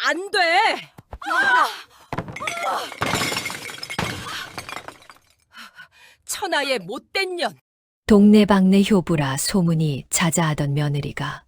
안 돼! 천하의 못된 년! 동네방네 효부라 소문이 자자하던 며느리가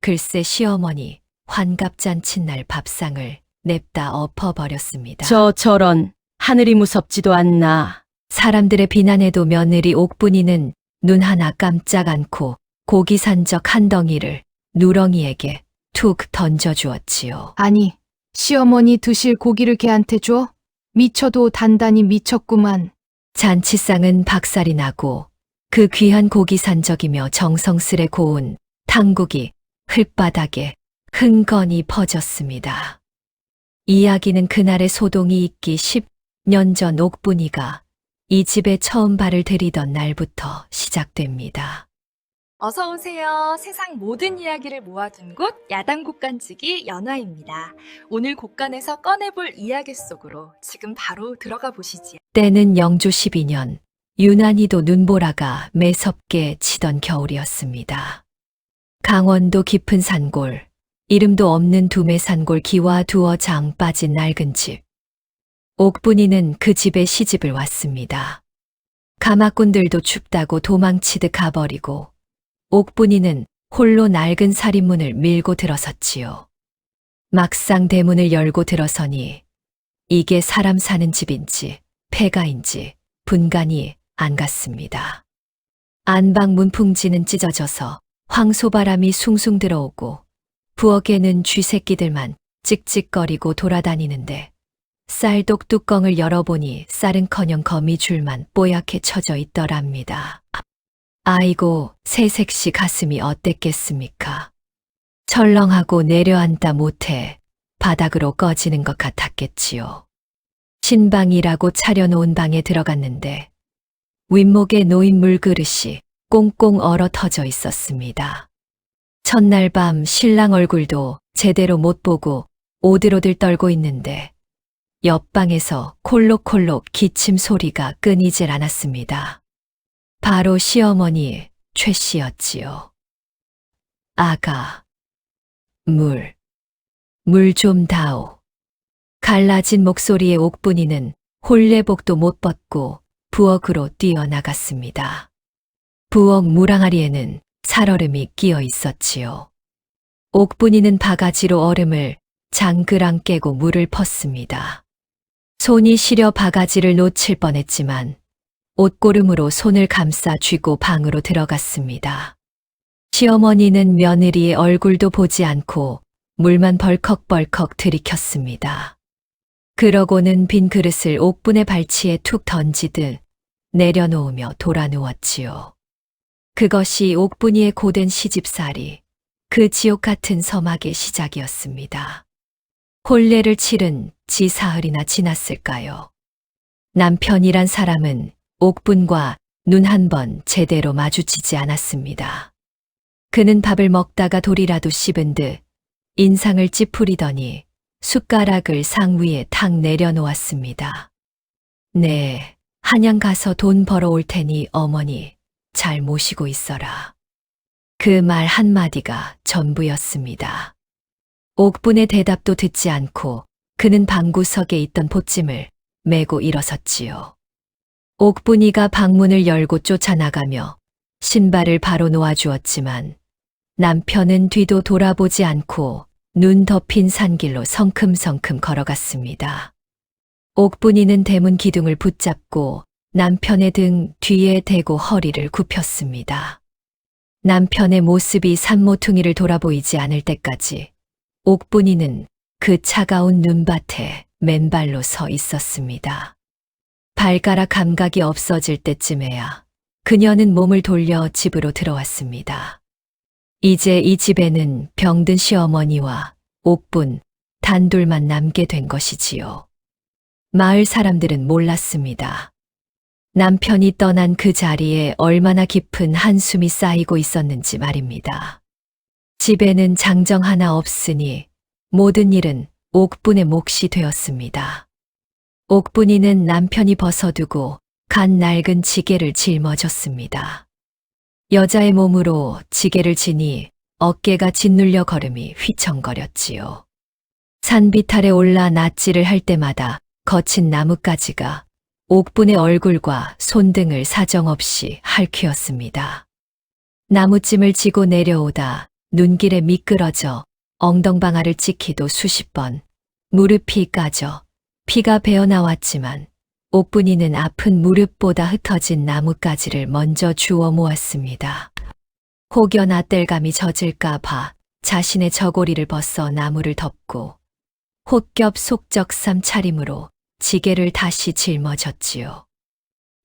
글쎄 시어머니 환갑잔치날 밥상을 냅다 엎어버렸습니다. 저런 하늘이 무섭지도 않나. 사람들의 비난에도 며느리 옥분이는 눈 하나 깜짝 않고 고기 산적 한 덩이를 누렁이에게 툭 던져주었지요. 아니, 시어머니 드실 고기를 걔한테 줘? 미쳐도 단단히 미쳤구만. 잔치상은 박살이 나고 그 귀한 고기 산적이며 정성스레 고운 탕국이 흙바닥에 흥건히 퍼졌습니다. 이야기는 그날의 소동이 있기 10년 전 옥분이가 이 집에 처음 발을 들이던 날부터 시작됩니다. 어서 오세요. 세상 모든 이야기를 모아둔 곳 야당 곡간지기 연화입니다. 오늘 곡간에서 꺼내볼 이야기 속으로 지금 바로 들어가 보시지요. 때는 영조 12년 유난히도 눈보라가 매섭게 치던 겨울이었습니다. 강원도 깊은 산골, 이름도 없는 두매 산골 기와 두어 장 빠진 낡은 집. 옥분이는 그 집에 시집을 왔습니다. 가마꾼들도 춥다고 도망치듯 가버리고 옥분이는 홀로 낡은 살인문을 밀고 들어섰지요. 막상 대문을 열고 들어서니 이게 사람 사는 집인지 폐가인지 분간이 안 갔습니다. 안방 문풍지는 찢어져서 황소바람이 숭숭 들어오고 부엌에는 쥐새끼들만 찍찍거리고 돌아다니는데 쌀독 뚜껑을 열어보니 쌀은커녕 거미줄만 뽀얗게 쳐져 있더랍니다. 아이고 새색시 가슴이 어땠겠습니까? 철렁하고 내려앉다 못해 바닥으로 꺼지는 것 같았겠지요. 신방이라고 차려놓은 방에 들어갔는데 윗목에 놓인 물그릇이 꽁꽁 얼어 터져 있었습니다. 첫날 밤 신랑 얼굴도 제대로 못 보고 오들오들 떨고 있는데 옆방에서 콜록콜록 기침 소리가 끊이질 않았습니다. 바로 시어머니 최 씨였지요. 아가, 물 좀 다오. 갈라진 목소리의 옥분이는 홀레복도 못 벗고 부엌으로 뛰어나갔습니다. 부엌 물항아리에는 살얼음이 끼어 있었지요. 옥분이는 바가지로 얼음을 장그랑 깨고 물을 펐습니다. 손이 시려 바가지를 놓칠 뻔했지만 옷고름으로 손을 감싸 쥐고 방으로 들어갔습니다. 시어머니는 며느리의 얼굴도 보지 않고 물만 벌컥벌컥 들이켰습니다. 그러고는 빈 그릇을 옥분의 발치에 툭 던지듯 내려놓으며 돌아 누웠지요. 그것이 옥분이의 고된 시집살이, 그 지옥 같은 서막의 시작이었습니다. 혼례를 치른 지 사흘이나 지났을까요? 남편이란 사람은 옥분과 눈 한 번 제대로 마주치지 않았습니다. 그는 밥을 먹다가 돌이라도 씹은 듯 인상을 찌푸리더니 숟가락을 상 위에 탁 내려놓았습니다. 네, 한양 가서 돈 벌어올 테니 어머니 잘 모시고 있어라. 그 말 한마디가 전부였습니다. 옥분의 대답도 듣지 않고 그는 방구석에 있던 보찜을 메고 일어섰지요. 옥분이가 방문을 열고 쫓아나가며 신발을 바로 놓아주었지만 남편은 뒤도 돌아보지 않고 눈 덮인 산길로 성큼성큼 걸어갔습니다. 옥분이는 대문 기둥을 붙잡고 남편의 등 뒤에 대고 허리를 굽혔습니다. 남편의 모습이 산모퉁이를 돌아보이지 않을 때까지 옥분이는 그 차가운 눈밭에 맨발로 서 있었습니다. 발가락 감각이 없어질 때쯤에야 그녀는 몸을 돌려 집으로 들어왔습니다. 이제 이 집에는 병든 시어머니와 옥분 단둘만 남게 된 것이지요. 마을 사람들은 몰랐습니다. 남편이 떠난 그 자리에 얼마나 깊은 한숨이 쌓이고 있었는지 말입니다. 집에는 장정 하나 없으니 모든 일은 옥분의 몫이 되었습니다. 옥분이는 남편이 벗어두고 간 낡은 지게를 짊어졌습니다. 여자의 몸으로 지게를 지니 어깨가 짓눌려 걸음이 휘청거렸지요. 산비탈에 올라 낫지를 할 때마다 거친 나뭇가지가 옥분의 얼굴과 손등을 사정없이 핥히었습니다. 나무찜을 지고 내려오다 눈길에 미끄러져 엉덩방아를 찍히도 수십 번, 무릎이 까져 피가 배어나왔지만 옥분이는 아픈 무릎보다 흩어진 나뭇가지를 먼저 주워 모았습니다. 혹여나 땔감이 젖을까 봐 자신의 저고리를 벗어 나무를 덮고 혹겹 속적삼 차림으로 지게를 다시 짊어졌지요.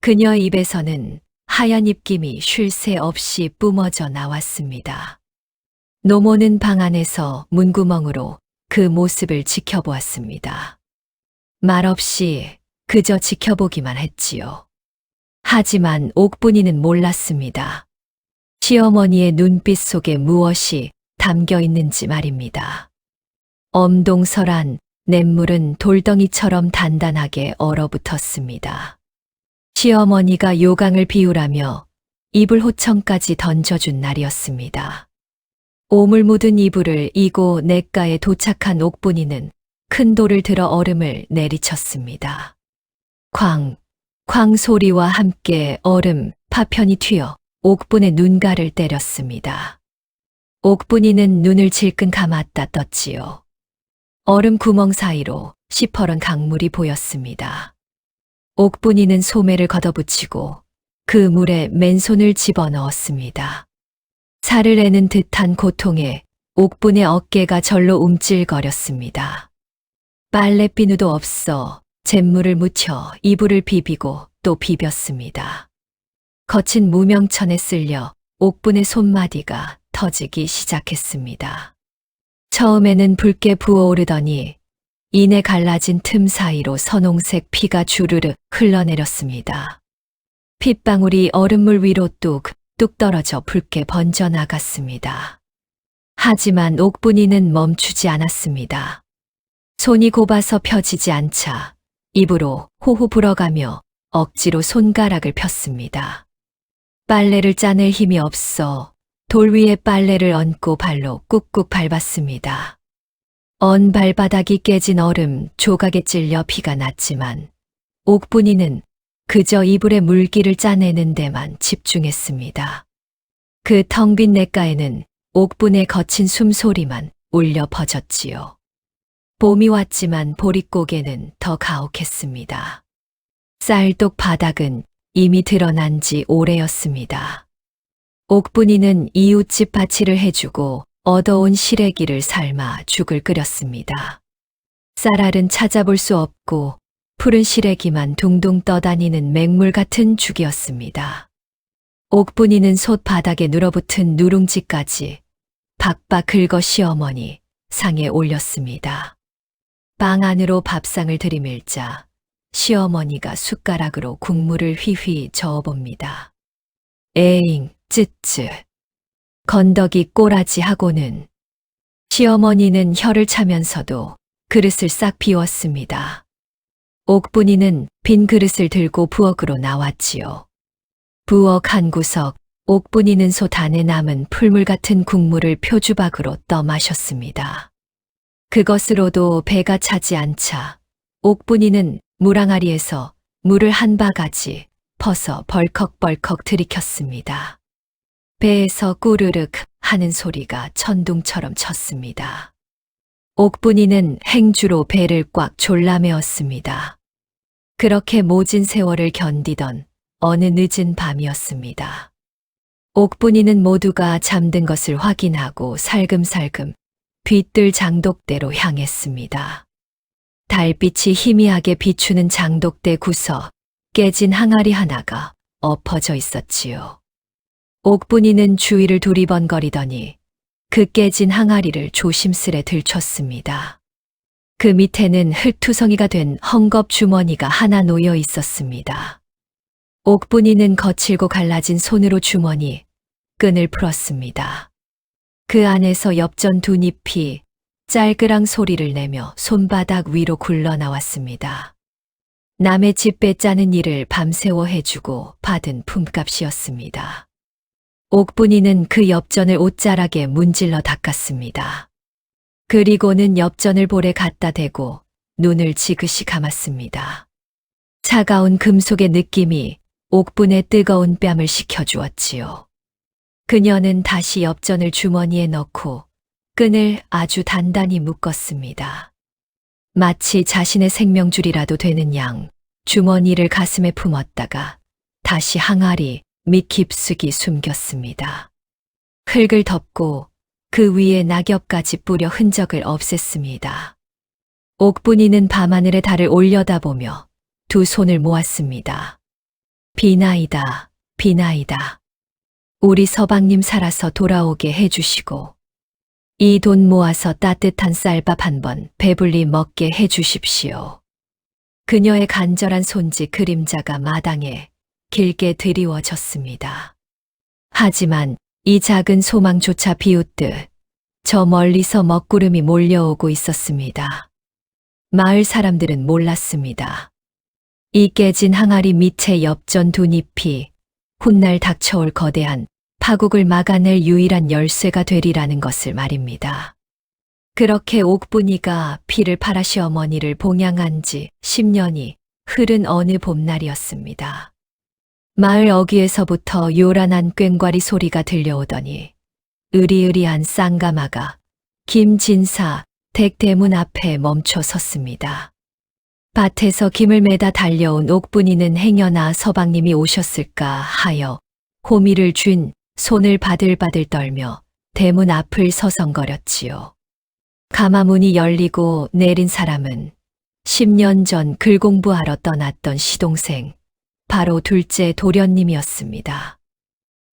그녀의 입에서는 하얀 입김이 쉴 새 없이 뿜어져 나왔습니다. 노모는 방 안에서 문구멍으로 그 모습을 지켜보았습니다. 말없이 그저 지켜보기만 했지요. 하지만 옥분이는 몰랐습니다. 시어머니의 눈빛 속에 무엇이 담겨 있는지 말입니다. 엄동설한 냇물은 돌덩이처럼 단단하게 얼어붙었습니다. 시어머니가 요강을 비우라며 이불 호청까지 던져준 날이었습니다. 오물 묻은 이불을 이고 냇가에 도착한 옥분이는 큰 돌을 들어 얼음을 내리쳤습니다. 쾅, 쾅 소리와 함께 얼음 파편이 튀어 옥분의 눈가를 때렸습니다. 옥분이는 눈을 질끈 감았다 떴지요. 얼음 구멍 사이로 시퍼런 강물이 보였습니다. 옥분이는 소매를 걷어붙이고 그 물에 맨손을 집어넣었습니다. 살을 내는 듯한 고통에 옥분의 어깨가 절로 움찔거렸습니다. 빨래비누도 없어 잿물을 묻혀 이불을 비비고 또 비볐습니다. 거친 무명천에 쓸려 옥분의 손마디가 터지기 시작했습니다. 처음에는 붉게 부어오르더니 이내 갈라진 틈 사이로 선홍색 피가 주르륵 흘러내렸습니다. 핏방울이 얼음물 위로 뚝뚝 떨어져 붉게 번져나갔습니다. 하지만 옥분이는 멈추지 않았습니다. 손이 곱아서 펴지지 않자 입으로 호호 불어가며 억지로 손가락을 폈습니다. 빨래를 짜낼 힘이 없어 돌 위에 빨래를 얹고 발로 꾹꾹 밟았습니다. 언 발바닥이 깨진 얼음 조각에 찔려 피가 났지만 옥분이는 그저 이불에 물기를 짜내는 데만 집중했습니다. 그 텅 빈 냇가에는 옥분의 거친 숨소리만 울려 퍼졌지요. 봄이 왔지만 보릿고개는 더 가혹했습니다. 쌀독 바닥은 이미 드러난 지 오래였습니다. 옥분이는 이웃집 바치를 해주고 얻어온 시래기를 삶아 죽을 끓였습니다. 쌀알은 찾아볼 수 없고 푸른 시래기만 둥둥 떠다니는 맹물 같은 죽이었습니다. 옥분이는 솥 바닥에 눌어붙은 누룽지까지 박박 긁어 시어머니 상에 올렸습니다. 방 안으로 밥상을 들이밀자 시어머니가 숟가락으로 국물을 휘휘 저어봅니다. 에잉, 쯔쯔. 건더기 꼬라지 하고는 시어머니는 혀를 차면서도 그릇을 싹 비웠습니다. 옥분이는 빈 그릇을 들고 부엌으로 나왔지요. 부엌 한 구석, 옥분이는 솥 안에 남은 풀물 같은 국물을 표주박으로 떠 마셨습니다. 그것으로도 배가 차지 않자 옥분이는 물항아리에서 물을 한 바가지 퍼서 벌컥벌컥 들이켰습니다. 배에서 꾸르륵 하는 소리가 천둥처럼 쳤습니다. 옥분이는 행주로 배를 꽉 졸라매었습니다. 그렇게 모진 세월을 견디던 어느 늦은 밤이었습니다. 옥분이는 모두가 잠든 것을 확인하고 살금살금 뒤뜰 장독대로 향했습니다. 달빛이 희미하게 비추는 장독대 구석 깨진 항아리 하나가 엎어져 있었지요. 옥분이는 주위를 두리번거리더니 그 깨진 항아리를 조심스레 들췄습니다. 그 밑에는 흙투성이가 된 헝겊 주머니가 하나 놓여 있었습니다. 옥분이는 거칠고 갈라진 손으로 주머니 끈을 풀었습니다. 그 안에서 엽전 두 잎이 짤그랑 소리를 내며 손바닥 위로 굴러 나왔습니다. 남의 집 빼짜는 일을 밤새워 해주고 받은 품값이었습니다. 옥분이는 그 엽전을 옷자락에 문질러 닦았습니다. 그리고는 엽전을 볼에 갖다 대고 눈을 지그시 감았습니다. 차가운 금속의 느낌이 옥분의 뜨거운 뺨을 식혀주었지요. 그녀는 다시 엽전을 주머니에 넣고 끈을 아주 단단히 묶었습니다. 마치 자신의 생명줄이라도 되는 양 주머니를 가슴에 품었다가 다시 항아리 밑 깊숙이 숨겼습니다. 흙을 덮고 그 위에 낙엽까지 뿌려 흔적을 없앴습니다. 옥분이는 밤하늘의 달을 올려다보며 두 손을 모았습니다. 비나이다, 비나이다. 우리 서방님 살아서 돌아오게 해주시고 이 돈 모아서 따뜻한 쌀밥 한 번 배불리 먹게 해주십시오. 그녀의 간절한 손짓 그림자가 마당에 길게 드리워졌습니다. 하지만 이 작은 소망조차 비웃듯 저 멀리서 먹구름이 몰려오고 있었습니다. 마을 사람들은 몰랐습니다. 이 깨진 항아리 밑에 엽전 두 잎이 훗날 닥쳐올 거대한 파국을 막아낼 유일한 열쇠가 되리라는 것을 말입니다. 그렇게 옥분이가 피를 팔아 시어머니를 봉양한 지 10년이 흐른 어느 봄날이었습니다. 마을 어귀에서부터 요란한 꽹과리 소리가 들려오더니 으리으리한 쌍가마가 김진사 댁 대문 앞에 멈춰 섰습니다. 밭에서 김을 매다 달려온 옥분이는 행여나 서방님이 오셨을까 하여 호미를 쥔 손을 바들바들 떨며 대문 앞을 서성거렸지요. 가마문이 열리고 내린 사람은 10년 전 글 공부하러 떠났던 시동생, 바로 둘째 도련님이었습니다.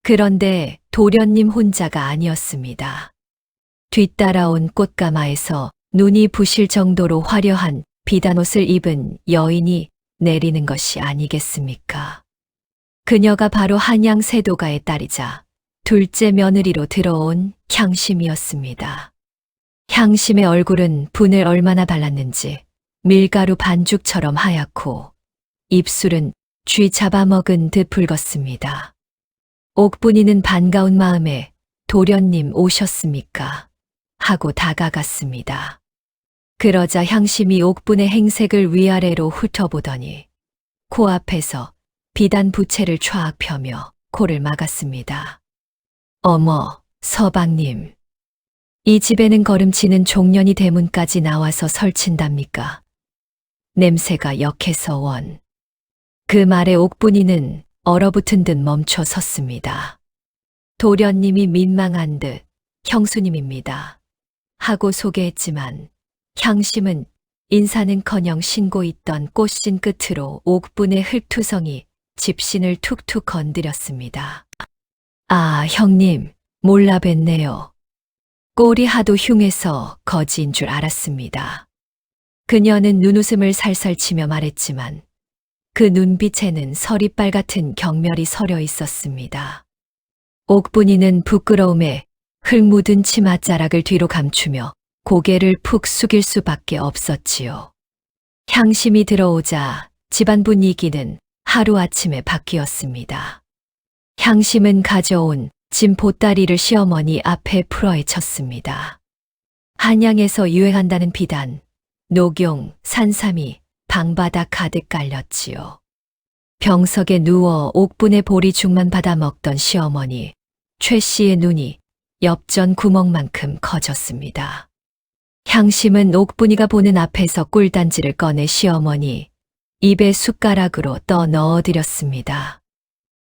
그런데 도련님 혼자가 아니었습니다. 뒤따라온 꽃가마에서 눈이 부실 정도로 화려한 비단옷을 입은 여인이 내리는 것이 아니겠습니까? 그녀가 바로 한양 세도가의 딸이자 둘째 며느리로 들어온 향심이었습니다. 향심의 얼굴은 분을 얼마나 발랐는지 밀가루 반죽처럼 하얗고 입술은 쥐 잡아먹은 듯 붉었습니다. 옥분이는 반가운 마음에 도련님 오셨습니까? 하고 다가갔습니다. 그러자 향심이 옥분의 행색을 위아래로 훑어보더니 코앞에서 비단 부채를 촤악 펴며 코를 막았습니다. 어머, 서방님. 이 집에는 걸음치는 종년이 대문까지 나와서 설친답니까? 냄새가 역해서 원. 그 말에 옥분이는 얼어붙은 듯 멈춰 섰습니다. 도련님이 민망한 듯 형수님입니다. 하고 소개했지만 향심은 인사는커녕 신고 있던 꽃신 끝으로 옥분의 흙투성이 집신을 툭툭 건드렸습니다. 아, 형님, 몰라 뵀네요. 꼴이 하도 흉해서 거지인 줄 알았습니다. 그녀는 눈웃음을 살살 치며 말했지만 그 눈빛에는 서리빨 같은 경멸이 서려 있었습니다. 옥분이는 부끄러움에 흙 묻은 치맛자락을 뒤로 감추며 고개를 푹 숙일 수밖에 없었지요. 향심이 들어오자 집안 분위기는 하루아침에 바뀌었습니다. 향심은 가져온 짐 보따리를 시어머니 앞에 풀어헤쳤습니다. 한양에서 유행한다는 비단, 녹용, 산삼이 방바닥 가득 깔렸지요. 병석에 누워 옥분의 보리죽만 받아 먹던 시어머니, 최 씨의 눈이 엽전 구멍만큼 커졌습니다. 향심은 옥분이가 보는 앞에서 꿀단지를 꺼내 시어머니 입에 숟가락으로 떠 넣어드렸습니다.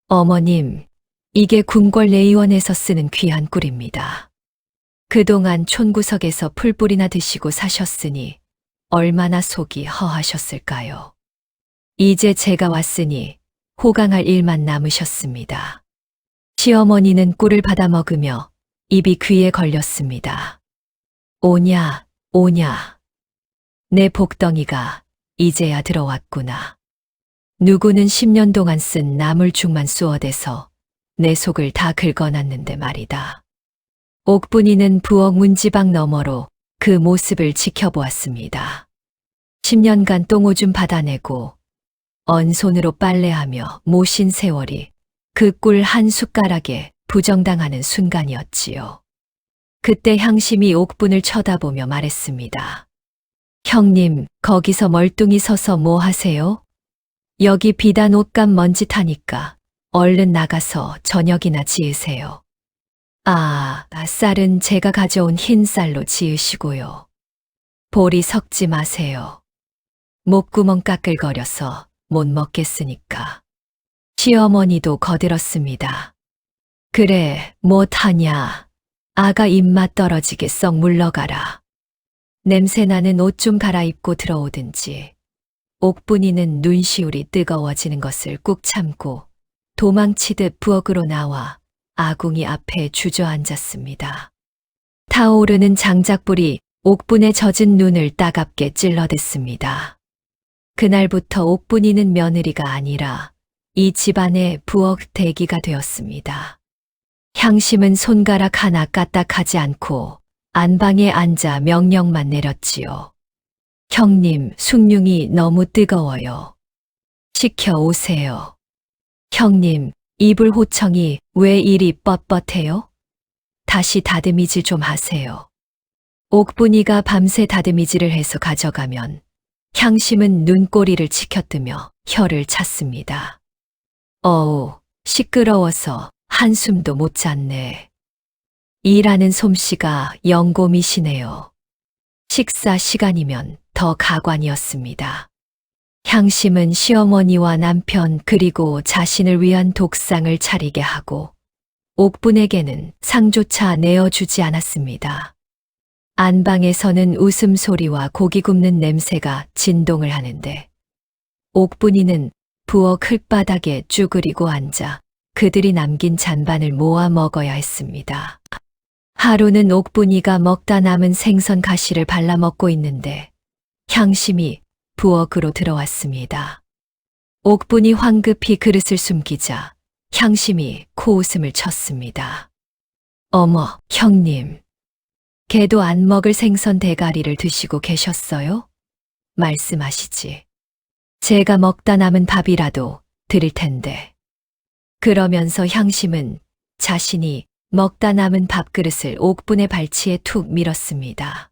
어머님, 이게 궁궐내의원에서 쓰는 귀한 꿀입니다. 그동안 촌구석에서 풀뿌리나 드시고 사셨으니 얼마나 속이 허하셨을까요? 이제 제가 왔으니 호강할 일만 남으셨습니다. 시어머니는 꿀을 받아 먹으며 입이 귀에 걸렸습니다. 오냐, 오냐. 내 복덩이가 이제야 들어왔구나. 누구는 10년 동안 쓴 나물죽만 쑤어대서 내 속을 다 긁어놨는데 말이다. 옥분이는 부엌 문지방 너머로 그 모습을 지켜보았습니다. 10년간 똥오줌 받아내고 언손으로 빨래하며 모신 세월이 그 꿀 한 숟가락에 부정당하는 순간이었지요. 그때 향심이 옥분을 쳐다보며 말했습니다. 형님, 거기서 멀뚱히 서서 뭐 하세요? 여기 비단 옷감 먼지 타니까 얼른 나가서 저녁이나 지으세요. 쌀은 제가 가져온 흰 쌀로 지으시고요. 보리 섞지 마세요. 목구멍 까끌거려서 못 먹겠으니까. 시어머니도 거들었습니다. 그래, 못하냐. 아가 입맛 떨어지게 썩 물러가라. 냄새나는 옷 좀 갈아입고 들어오든지. 옥분이는 눈시울이 뜨거워지는 것을 꾹 참고 도망치듯 부엌으로 나와 아궁이 앞에 주저앉았습니다. 타오르는 장작불이 옥분의 젖은 눈을 따갑게 찔러댔습니다. 그날부터 옥분이는 며느리가 아니라 이 집안의 부엌 대기가 되었습니다. 향심은 손가락 하나 까딱하지 않고 안방에 앉아 명령만 내렸지요. 형님, 숭늉이 너무 뜨거워요. 식혀 오세요. 형님, 이불 호청이 왜 이리 뻣뻣해요? 다시 다듬이질 좀 하세요. 옥분이가 밤새 다듬이질을 해서 가져가면 향심은 눈꼬리를 치켜뜨며 혀를 찼습니다. 어우, 시끄러워서 한숨도 못 잤네. 일하는 솜씨가 영고미시네요. 식사 시간이면 더 가관이었습니다. 향심은 시어머니와 남편 그리고 자신을 위한 독상을 차리게 하고 옥분에게는 상조차 내어주지 않았습니다. 안방에서는 웃음소리와 고기 굽는 냄새가 진동을 하는데 옥분이는 부엌 흙바닥에 쭈그리고 앉아 그들이 남긴 잔반을 모아 먹어야 했습니다. 하루는 옥분이가 먹다 남은 생선 가시를 발라 먹고 있는데 향심이 부엌으로 들어왔습니다. 옥분이 황급히 그릇을 숨기자 향심이 코웃음을 쳤습니다. 어머, 형님. 개도 안 먹을 생선 대가리를 드시고 계셨어요? 말씀하시지. 제가 먹다 남은 밥이라도 드릴 텐데. 그러면서 향심은 자신이 먹다 남은 밥그릇을 옥분의 발치에 툭 밀었습니다.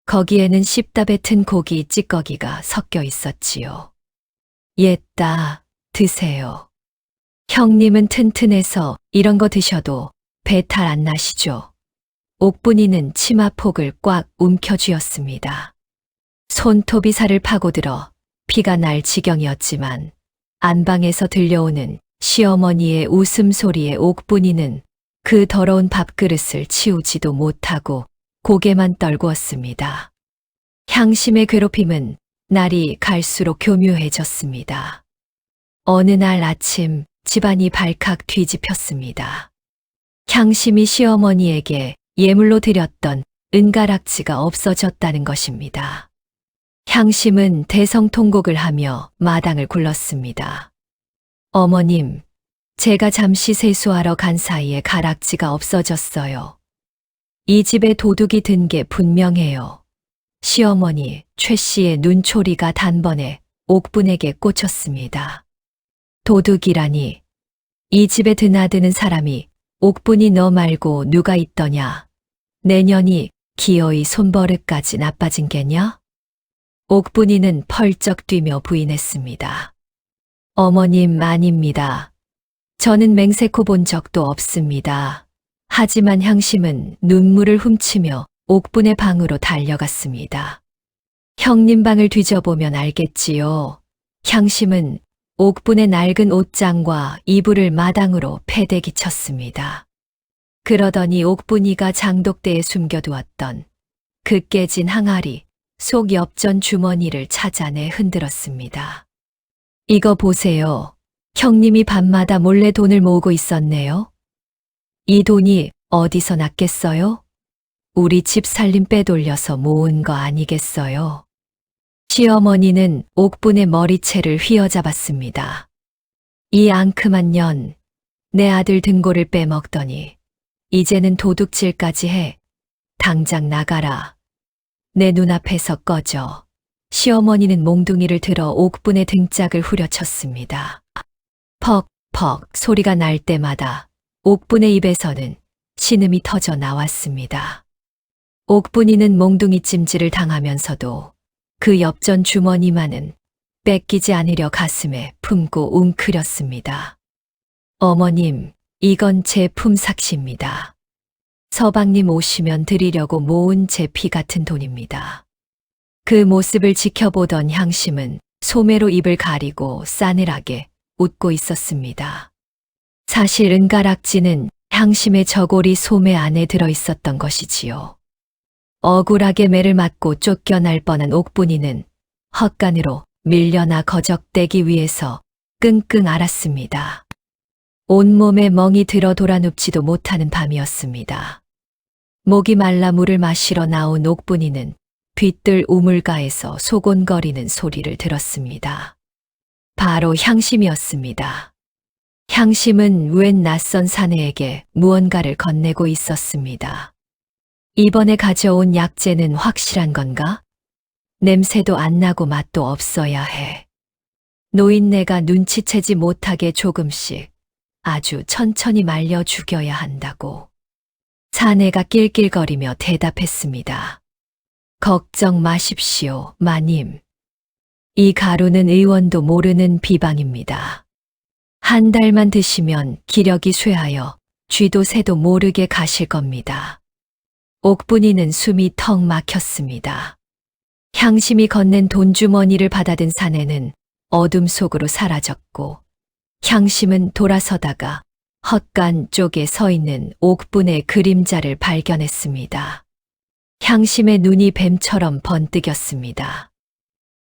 거기에는 씹다 뱉은 고기 찌꺼기가 섞여 있었지요. 옛다, 드세요. 형님은 튼튼해서 이런 거 드셔도 배탈 안 나시죠? 옥분이는 치마폭을 꽉 움켜쥐었습니다. 손톱이 살을 파고들어 피가 날 지경이었지만 안방에서 들려오는 시어머니의 웃음소리에 옥분이는 그 더러운 밥그릇을 치우지도 못하고 고개만 떨구었습니다. 향심의 괴롭힘은 날이 갈수록 교묘해졌습니다. 어느 날 아침 집안이 발칵 뒤집혔습니다. 향심이 시어머니에게 예물로 드렸던 은가락지가 없어졌다는 것입니다. 향심은 대성통곡을 하며 마당을 굴렀습니다. 어머님, 제가 잠시 세수하러 간 사이에 가락지가 없어졌어요. 이 집에 도둑이 든 게 분명해요. 시어머니 최 씨의 눈초리가 단번에 옥분에게 꽂혔습니다. 도둑이라니. 이 집에 드나드는 사람이 옥분이 너 말고 누가 있더냐? 내년이 기어이 손버릇까지 나빠진 게냐? 옥분이는 펄쩍 뛰며 부인했습니다. 어머님, 아닙니다. 저는 맹세코 본 적도 없습니다. 하지만 향심은 눈물을 훔치며 옥분의 방으로 달려갔습니다. 형님 방을 뒤져보면 알겠지요. 향심은 옥분의 낡은 옷장과 이불을 마당으로 패대기 쳤습니다. 그러더니 옥분이가 장독대에 숨겨두었던 그 깨진 항아리 속 엽전 주머니를 찾아내 흔들었습니다. 이거 보세요. 형님이 밤마다 몰래 돈을 모으고 있었네요. 이 돈이 어디서 났겠어요? 우리 집 살림 빼돌려서 모은 거 아니겠어요? 시어머니는 옥분의 머리채를 휘어잡았습니다. 이 앙큼한 년, 내 아들 등골을 빼먹더니 이제는 도둑질까지 해. 당장 나가라. 내 눈앞에서 꺼져. 시어머니는 몽둥이를 들어 옥분의 등짝을 후려쳤습니다. 퍽퍽 소리가 날 때마다 옥분의 입에서는 신음이 터져 나왔습니다. 옥분이는 몽둥이 찜질을 당하면서도 그 엽전 주머니만은 뺏기지 않으려 가슴에 품고 웅크렸습니다. 어머님, 이건 제 품삯입니다. 서방님 오시면 드리려고 모은 제 피 같은 돈입니다. 그 모습을 지켜보던 향심은 소매로 입을 가리고 싸늘하게 웃고 있었습니다. 사실 은가락지는 향심의 저고리 소매 안에 들어 있었던 것이지요. 억울하게 매를 맞고 쫓겨날 뻔한 옥분이는 헛간으로 밀려나 거적대기 위해서 끙끙 앓았습니다. 온몸에 멍이 들어 돌아눕지도 못하는 밤이었습니다. 목이 말라 물을 마시러 나온 옥분이는 뒤뜰 우물가에서 소곤거리는 소리를 들었습니다. 바로 향심이었습니다. 향심은 웬 낯선 사내에게 무언가를 건네고 있었습니다. 이번에 가져온 약재는 확실한 건가? 냄새도 안 나고 맛도 없어야 해. 노인네가 눈치채지 못하게 조금씩 아주 천천히 말려 죽여야 한다고. 사내가 낄낄거리며 대답했습니다. 걱정 마십시오, 마님. 이 가루는 의원도 모르는 비방입니다. 한 달만 드시면 기력이 쇠하여 쥐도 새도 모르게 가실 겁니다. 옥분이는 숨이 턱 막혔습니다. 향심이 건넨 돈주머니를 받아든 사내는 어둠 속으로 사라졌고 향심은 돌아서다가 헛간 쪽에 서 있는 옥분의 그림자를 발견했습니다. 향심의 눈이 뱀처럼 번뜩였습니다.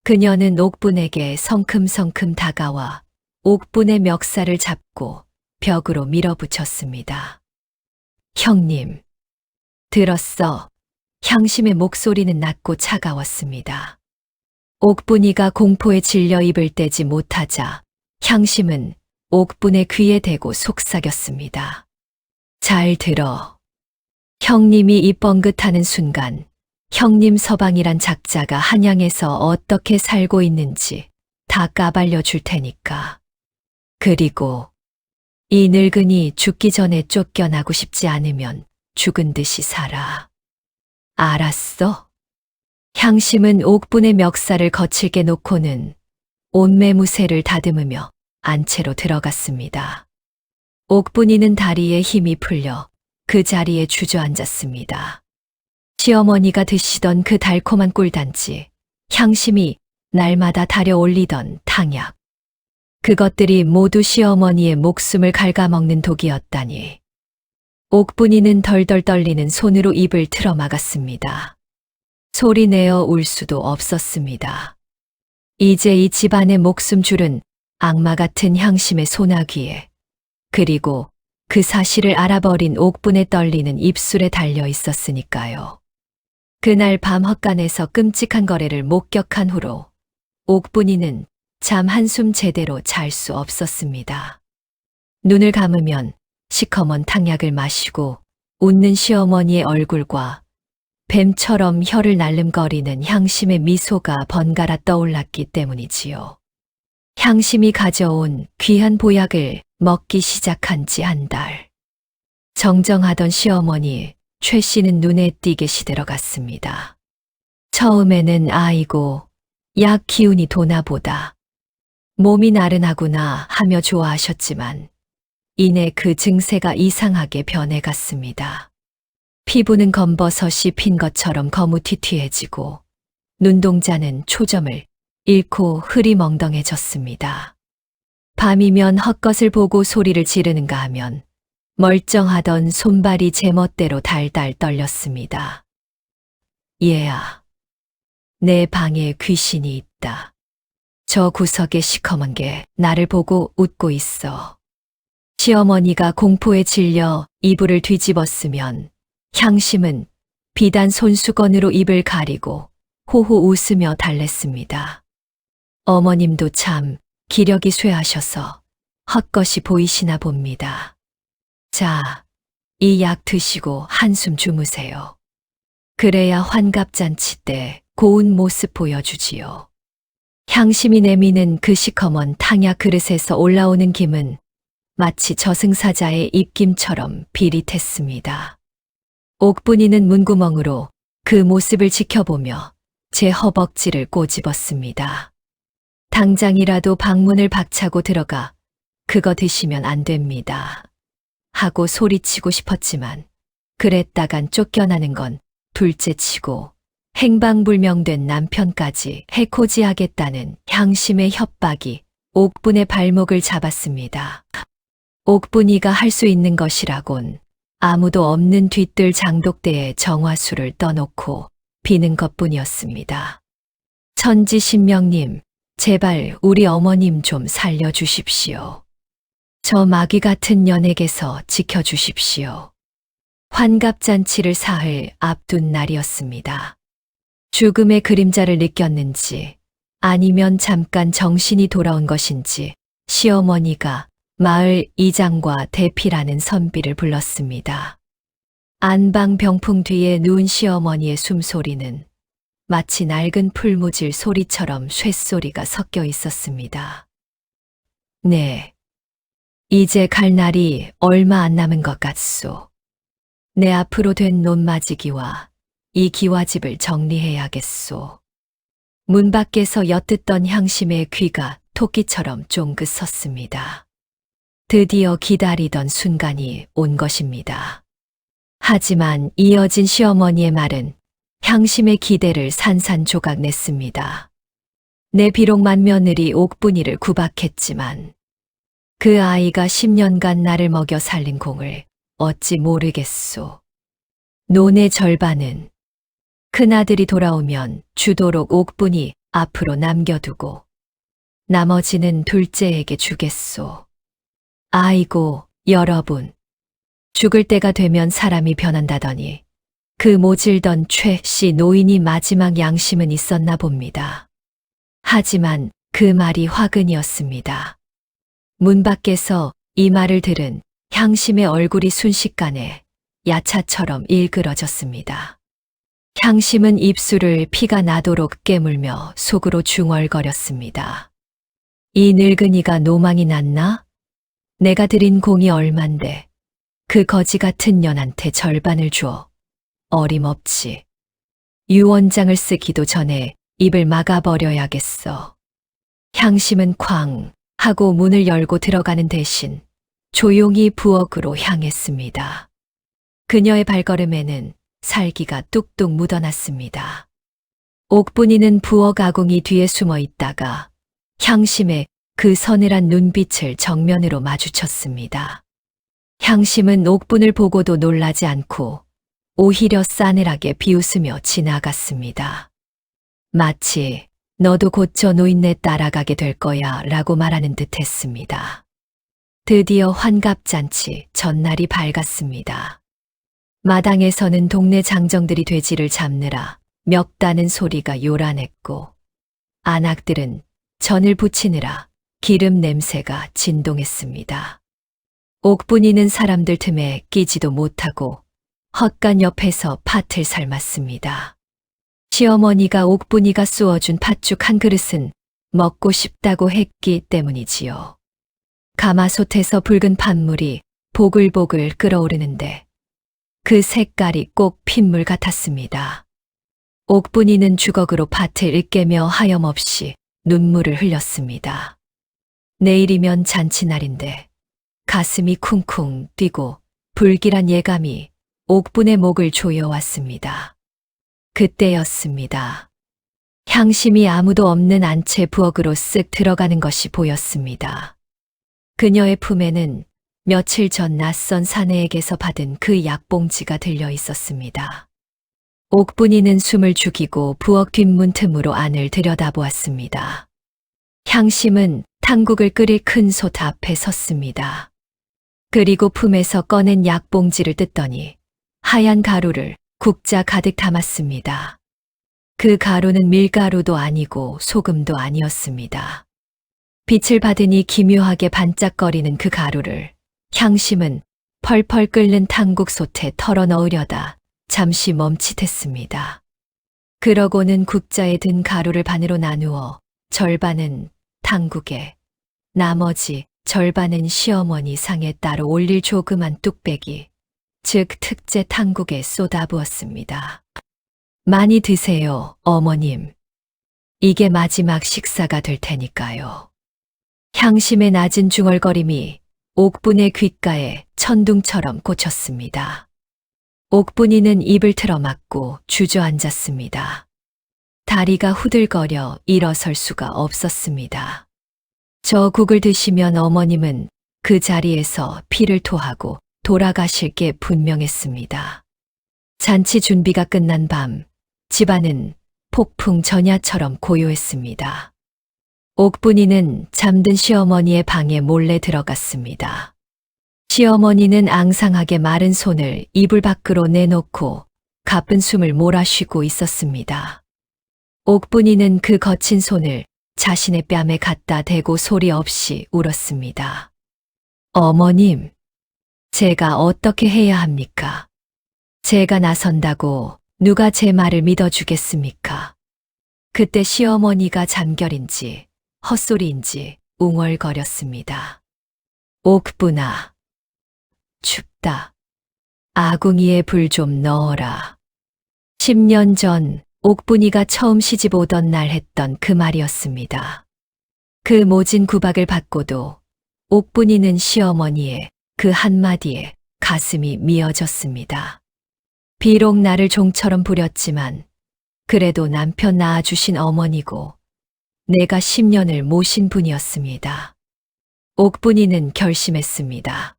그녀는 옥분에게 성큼성큼 다가와 옥분의 멱살을 잡고 벽으로 밀어붙였습니다. 형님, 들었어. 향심의 목소리는 낮고 차가웠습니다. 옥분이가 공포에 질려 입을 떼지 못하자 향심은 옥분의 귀에 대고 속삭였습니다. 잘 들어. 형님이 입 뻥긋하는 순간 형님 서방이란 작자가 한양에서 어떻게 살고 있는지 다 까발려 줄 테니까. 그리고 이 늙은이 죽기 전에 쫓겨나고 싶지 않으면 죽은 듯이 살아. 알았어? 향심은 옥분의 멱살을 거칠게 놓고는 온매무새를 다듬으며 안채로 들어갔습니다. 옥분이는 다리에 힘이 풀려 그 자리에 주저앉았습니다. 시어머니가 드시던 그 달콤한 꿀단지, 향심이 날마다 달여올리던 탕약. 그것들이 모두 시어머니의 목숨을 갉아먹는 독이었다니. 옥분이는 덜덜 떨리는 손으로 입을 틀어막았습니다. 소리내어 울 수도 없었습니다. 이제 이 집안의 목숨줄은 악마 같은 향심의 소나귀에, 그리고 그 사실을 알아버린 옥분에 떨리는 입술에 달려 있었으니까요. 그날 밤 헛간에서 끔찍한 거래를 목격한 후로 옥분이는 잠 한숨 제대로 잘 수 없었습니다. 눈을 감으면 시커먼 탕약을 마시고 웃는 시어머니의 얼굴과 뱀처럼 혀를 날름거리는 향심의 미소가 번갈아 떠올랐기 때문이지요. 향심이 가져온 귀한 보약을 먹기 시작한 지 한 달. 정정하던 시어머니 최 씨는 눈에 띄게 시들어갔습니다. 처음에는 아이고, 약 기운이 도나 보다. 몸이 나른하구나 하며 좋아하셨지만 이내 그 증세가 이상하게 변해갔습니다. 피부는 검버섯이 핀 것처럼 거무튀튀해지고 눈동자는 초점을 잃고 흐리멍덩해졌습니다. 밤이면 헛것을 보고 소리를 지르는가 하면 멀쩡하던 손발이 제멋대로 달달 떨렸습니다. 얘야, 내 방에 귀신이 있다. 저 구석에 시커먼 게 나를 보고 웃고 있어. 시어머니가 공포에 질려 이불을 뒤집었으면 향심은 비단 손수건으로 입을 가리고 호호 웃으며 달랬습니다. 어머님도 참 기력이 쇠하셔서 헛것이 보이시나 봅니다. 자, 이 약 드시고 한숨 주무세요. 그래야 환갑잔치 때 고운 모습 보여주지요. 향심이 내미는 그 시커먼 탕약 그릇에서 올라오는 김은 마치 저승사자의 입김처럼 비릿했습니다. 옥분이는 문구멍으로 그 모습을 지켜보며 제 허벅지를 꼬집었습니다. 당장이라도 방문을 박차고 들어가 그거 드시면 안 됩니다. 하고 소리치고 싶었지만 그랬다간 쫓겨나는 건 둘째치고 행방불명된 남편까지 해코지하겠다는 향심의 협박이 옥분의 발목을 잡았습니다. 옥분이가 할 수 있는 것이라곤 아무도 없는 뒤뜰 장독대에 정화수를 떠놓고 비는 것뿐이었습니다. 천지신명님, 제발 우리 어머님 좀 살려주십시오. 저 마귀 같은 년에게서 지켜주십시오. 환갑잔치를 사흘 앞둔 날이었습니다. 죽음의 그림자를 느꼈는지 아니면 잠깐 정신이 돌아온 것인지 시어머니가 마을 이장과 대피라는 선비를 불렀습니다. 안방 병풍 뒤에 누운 시어머니의 숨소리는 마치 낡은 풀무질 소리처럼 쇳소리가 섞여 있었습니다. 네, 이제 갈 날이 얼마 안 남은 것 같소. 내 앞으로 된 논마지기와 이 기와집을 정리해야겠소. 문 밖에서 엿듣던 향심의 귀가 토끼처럼 쫑긋 섰습니다. 드디어 기다리던 순간이 온 것입니다. 하지만 이어진 시어머니의 말은 향심의 기대를 산산조각 냈습니다. 내 비록 맏며느리 옥분이를 구박했지만 그 아이가 10년간 나를 먹여 살린 공을 어찌 모르겠소. 논의 절반은 큰아들이 돌아오면 주도록 옥분이 앞으로 남겨두고 나머지는 둘째에게 주겠소. 아이고, 여러분. 죽을 때가 되면 사람이 변한다더니 그 모질던 최 씨 노인이 마지막 양심은 있었나 봅니다. 하지만 그 말이 화근이었습니다. 문 밖에서 이 말을 들은 향심의 얼굴이 순식간에 야차처럼 일그러졌습니다. 향심은 입술을 피가 나도록 깨물며 속으로 중얼거렸습니다. 이 늙은이가 노망이 났나? 내가 드린 공이 얼만데 그 거지 같은 년한테 절반을 주어 어림없지. 유언장을 쓰기도 전에 입을 막아버려야겠어. 향심은 쾅 하고 문을 열고 들어가는 대신 조용히 부엌으로 향했습니다. 그녀의 발걸음에는 살기가 뚝뚝 묻어났습니다. 옥분이는 부엌 아궁이 뒤에 숨어 있다가 향심의 그 서늘한 눈빛을 정면으로 마주쳤습니다. 향심은 옥분을 보고도 놀라지 않고 오히려 싸늘하게 비웃으며 지나갔습니다. 마치 너도 곧 저 노인네 따라가게 될 거야 라고 말하는 듯 했습니다. 드디어 환갑잔치 전날이 밝았습니다. 마당에서는 동네 장정들이 돼지를 잡느라 멱다는 소리가 요란했고 안악들은 전을 부치느라 기름 냄새가 진동했습니다. 옥분이는 사람들 틈에 끼지도 못하고 헛간 옆에서 팥을 삶았습니다. 시어머니가 옥분이가 쏘어준 팥죽 한 그릇은 먹고 싶다고 했기 때문이지요. 가마솥에서 붉은 팥물이 보글보글 끓어오르는데 그 색깔이 꼭 핏물 같았습니다. 옥분이는 주걱으로 팥을 으깨며 하염없이 눈물을 흘렸습니다. 내일이면 잔치날인데 가슴이 쿵쿵 뛰고 불길한 예감이 옥분의 목을 조여왔습니다. 그때였습니다. 향심이 아무도 없는 안채 부엌으로 쓱 들어가는 것이 보였습니다. 그녀의 품에는 며칠 전 낯선 사내에게서 받은 그 약봉지가 들려 있었습니다. 옥분이는 숨을 죽이고 부엌 뒷문 틈으로 안을 들여다보았습니다. 향심은 탕국을 끓일 큰 솥 앞에 섰습니다. 그리고 품에서 꺼낸 약봉지를 뜯더니 하얀 가루를 국자 가득 담았습니다. 그 가루는 밀가루도 아니고 소금도 아니었습니다. 빛을 받으니 기묘하게 반짝거리는 그 가루를 향심은 펄펄 끓는 탕국솥에 털어 넣으려다 잠시 멈칫했습니다. 그러고는 국자에 든 가루를 반으로 나누어 절반은 탕국에, 나머지 절반은 시어머니 상에 따로 올릴 조그만 뚝배기, 즉 특제 탕국에 쏟아부었습니다. 많이 드세요, 어머님. 이게 마지막 식사가 될 테니까요. 향심의 낮은 중얼거림이 옥분의 귓가에 천둥처럼 꽂혔습니다. 옥분이는 입을 틀어막고 주저앉았습니다. 다리가 후들거려 일어설 수가 없었습니다. 저 국을 드시면 어머님은 그 자리에서 피를 토하고 돌아가실 게 분명했습니다. 잔치 준비가 끝난 밤, 집안은 폭풍 전야처럼 고요했습니다. 옥분이는 잠든 시어머니의 방에 몰래 들어갔습니다. 시어머니는 앙상하게 마른 손을 이불 밖으로 내놓고 가쁜 숨을 몰아쉬고 있었습니다. 옥분이는 그 거친 손을 자신의 뺨에 갖다 대고 소리 없이 울었습니다. 어머님, 제가 어떻게 해야 합니까? 제가 나선다고 누가 제 말을 믿어주겠습니까? 그때 시어머니가 잠결인지 헛소리인지 웅얼거렸습니다. 옥분아, 춥다. 아궁이에 불 좀 넣어라. 10년 전 옥분이가 처음 시집 오던 날 했던 그 말이었습니다. 그 모진 구박을 받고도 옥분이는 시어머니의 그 한마디에 가슴이 미어졌습니다. 비록 나를 종처럼 부렸지만 그래도 남편 낳아주신 어머니고 내가 10년을 모신 분이었습니다. 옥분이는 결심했습니다.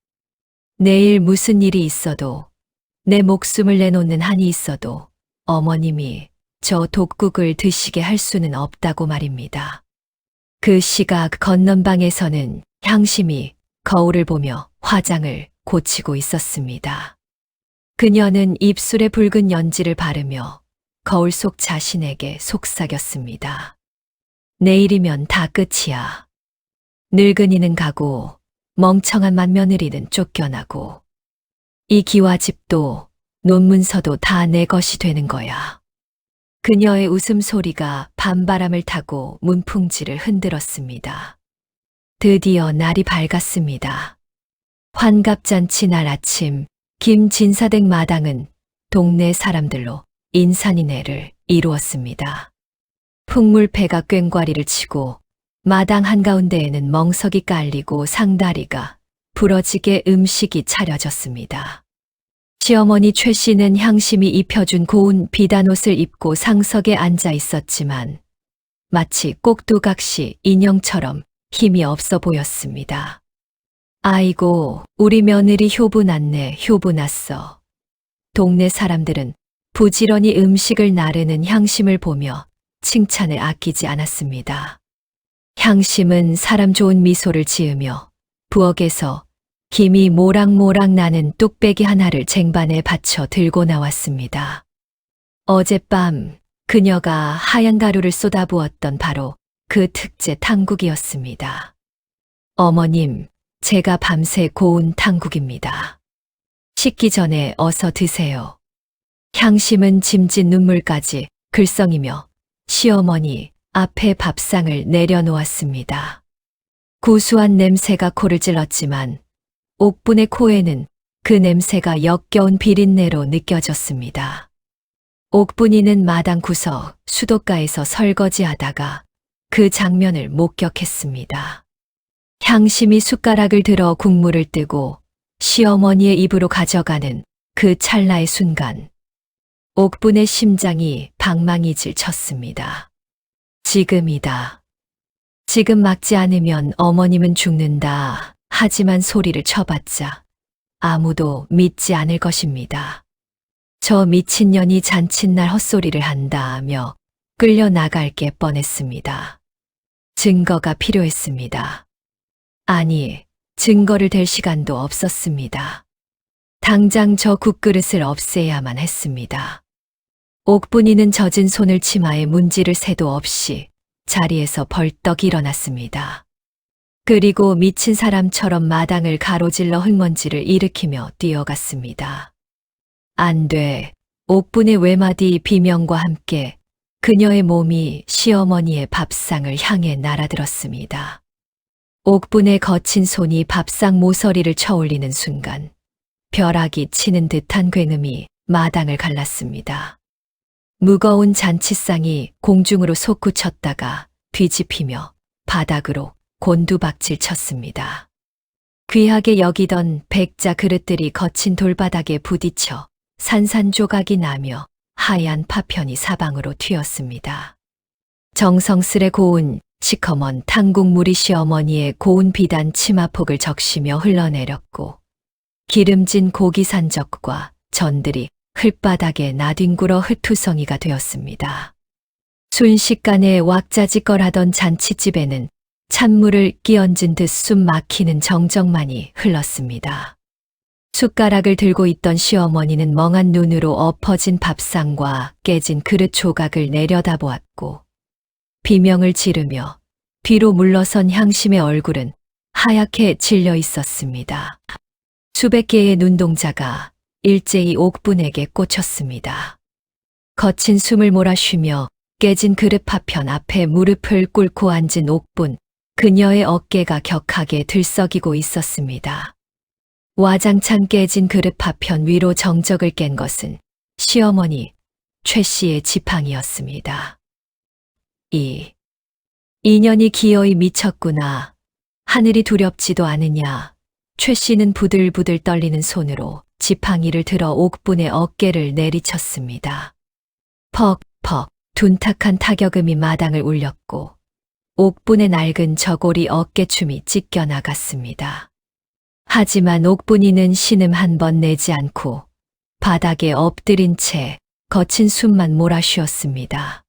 내일 무슨 일이 있어도 내 목숨을 내놓는 한이 있어도 어머님이 저 독국을 드시게 할 수는 없다고 말입니다. 그 시각 건넌방에서는 향심이 거울을 보며 화장을 고치고 있었습니다. 그녀는 입술에 붉은 연지를 바르며 거울 속 자신에게 속삭였습니다. 내일이면 다 끝이야. 늙은이는 가고 멍청한 맏며느리는 쫓겨나고 이 기와집도 논문서도 다 내 것이 되는 거야. 그녀의 웃음소리가 밤바람을 타고 문풍지를 흔들었습니다. 드디어 날이 밝았습니다. 환갑잔치 날 아침 김진사댁 마당은 동네 사람들로 인산인해를 이루었습니다. 풍물패가 꽹과리를 치고 마당 한가운데에는 멍석이 깔리고 상다리가 부러지게 음식이 차려졌습니다. 시어머니 최 씨는 향심이 입혀준 고운 비단옷을 입고 상석에 앉아 있었지만 마치 꼭두각시 인형처럼 힘이 없어 보였습니다. 아이고, 우리 며느리 효부 났네, 효부 났어. 동네 사람들은 부지런히 음식을 나르는 향심을 보며 칭찬을 아끼지 않았습니다. 향심은 사람 좋은 미소를 지으며 부엌에서 김이 모락모락 나는 뚝배기 하나를 쟁반에 받쳐 들고 나왔습니다. 어젯밤 그녀가 하얀 가루를 쏟아부었던 바로 그 특제 탕국이었습니다. 어머님, 제가 밤새 고운 탕국입니다. 식기 전에 어서 드세요. 향심은 짐진 눈물까지 글썽이며 시어머니 앞에 밥상을 내려놓았습니다. 구수한 냄새가 코를 찔렀지만 옥분의 코에는 그 냄새가 역겨운 비린내로 느껴졌습니다. 옥분이는 마당 구석 수도가에서 설거지하다가 그 장면을 목격했습니다. 향심이 숟가락을 들어 국물을 뜨고 시어머니의 입으로 가져가는 그 찰나의 순간 옥분의 심장이 방망이질 쳤습니다. 지금이다. 지금 막지 않으면 어머님은 죽는다. 하지만 소리를 쳐봤자 아무도 믿지 않을 것입니다. 저 미친년이 잔칫날 헛소리를 한다며 끌려나갈 게 뻔했습니다. 증거가 필요했습니다. 아니, 증거를 댈 시간도 없었습니다. 당장 저 국그릇을 없애야만 했습니다. 옥분이는 젖은 손을 치마에 문지를 새도 없이 자리에서 벌떡 일어났습니다. 그리고 미친 사람처럼 마당을 가로질러 흙먼지를 일으키며 뛰어갔습니다. 안 돼. 옥분의 외마디 비명과 함께 그녀의 몸이 시어머니의 밥상을 향해 날아들었습니다. 옥분의 거친 손이 밥상 모서리를 쳐올리는 순간 벼락이 치는 듯한 굉음이 마당을 갈랐습니다. 무거운 잔치상이 공중으로 솟구쳤다가 뒤집히며 바닥으로 곤두박질 쳤습니다. 귀하게 여기던 백자 그릇들이 거친 돌바닥에 부딪혀 산산조각이 나며 하얀 파편이 사방으로 튀었습니다. 정성스레 고운 시커먼 탕국물이 시어머니의 고운 비단 치마폭을 적시며 흘러내렸고 기름진 고기 산적과 전들이 흙바닥에 나뒹굴어 흙투성이가 되었습니다. 순식간에 왁자지껄하던 잔치집에는 찬물을 끼얹은 듯 숨 막히는 정적만이 흘렀습니다. 숟가락을 들고 있던 시어머니는 멍한 눈으로 엎어진 밥상과 깨진 그릇 조각을 내려다보았고 비명을 지르며 뒤로 물러선 향심의 얼굴은 하얗게 질려 있었습니다. 수백 개의 눈동자가 일제히 옥분에게 꽂혔습니다. 거친 숨을 몰아쉬며 깨진 그릇 파편 앞에 무릎을 꿇고 앉은 옥분, 그녀의 어깨가 격하게 들썩이고 있었습니다. 와장창 깨진 그릇 파편 위로 정적을 깬 것은 시어머니 최 씨의 지팡이였습니다. 인연이 기어이 미쳤구나. 하늘이 두렵지도 않으냐. 최 씨는 부들부들 떨리는 손으로 지팡이를 들어 옥분의 어깨를 내리쳤습니다. 퍽퍽 둔탁한 타격음이 마당을 울렸고 옥분의 낡은 저고리 어깨춤이 찢겨나갔습니다. 하지만 옥분이는 신음 한 번 내지 않고 바닥에 엎드린 채 거친 숨만 몰아쉬었습니다.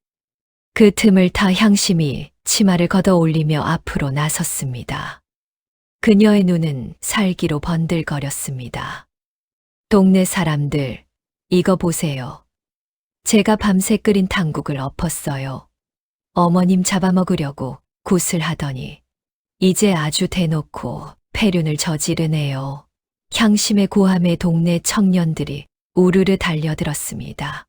그 틈을 타 향심이 치마를 걷어 올리며 앞으로 나섰습니다. 그녀의 눈은 살기로 번들거렸습니다. 동네 사람들, 이거 보세요. 제가 밤새 끓인 탕국을 엎었어요. 어머님 잡아먹으려고 굿을 하더니 이제 아주 대놓고 폐륜을 저지르네요. 향심의 고함에 동네 청년들이 우르르 달려들었습니다.